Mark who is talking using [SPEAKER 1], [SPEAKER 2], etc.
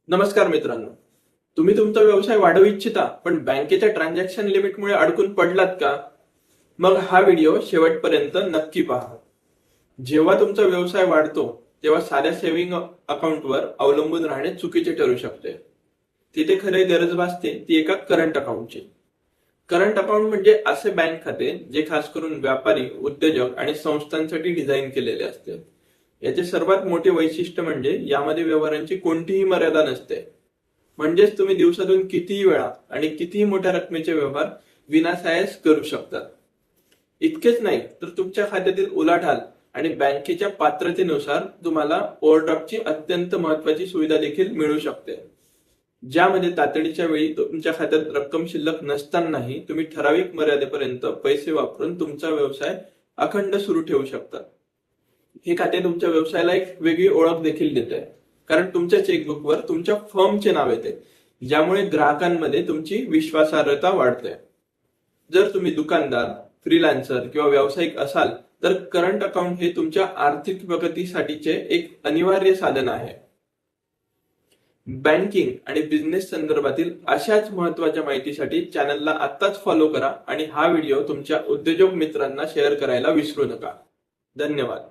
[SPEAKER 1] नमस्कार मित्रांनो, तुम्ही तुमचा व्यवसाय वाढवू इच्छिता पण बँकेच्या ट्रान्झॅक्शन लिमिटमुळे अडकून पडलात का? मग हा व्हिडिओ शेवटपर्यंत नक्की पहा. जेव्हा तुमचा व्यवसाय वाढतो तेव्हा साध्या सेव्हिंग अकाउंटवर अवलंबून राहणे चुकीचे ठरू शकते. तिथे खरी गरज भासते ती एका करंट अकाउंटची. करंट अकाउंट म्हणजे असे बँक खाते जे खास करून व्यापारी, उद्योजक आणि संस्थांसाठी डिझाईन केलेले असते. याचे सर्वात मोठे वैशिष्ट्य म्हणजे यामध्ये व्यवहारांची कोणतीही मर्यादा नसते. म्हणजेच तुम्ही दिवसातून कितीही वेळा आणि कितीही मोठ्या रकमेचे व्यवहार विनासायास करू शकता. इतकेच नाही तर तुमच्या खात्यातील उलाढाल आणि बँकेच्या पात्रतेनुसार तुम्हाला ओव्हरड्राफ्टची अत्यंत महत्वाची सुविधा देखील मिळू शकते, ज्यामध्ये तातडीच्या वेळी तुमच्या खात्यात रक्कम शिल्लक नसतानाही तुम्ही ठराविक मर्यादेपर्यंत पैसे वापरून तुमचा व्यवसाय अखंड सुरू ठेवू शकता. हे खाते तुमच्या व्यवसायाला एक वेगळी ओळख देखील देते, कारण तुमच्या चेकबुकवर तुमच्या फर्मचे नाव येते, ज्यामुळे ग्राहकांमध्ये तुमची विश्वासार्हता वाढते. जर तुम्ही दुकानदार, फ्रीलान्सर किंवा व्यावसायिक असाल तर करंट अकाउंट हे तुमच्या आर्थिक प्रगतीसाठीचे एक अनिवार्य साधन आहे. बँकिंग आणि बिझनेस संदर्भातील अशाच महत्वाच्या माहितीसाठी चॅनलला आत्ताच फॉलो करा आणि हा व्हिडिओ तुमच्या उद्योजक मित्रांना शेअर करायला विसरू नका. धन्यवाद.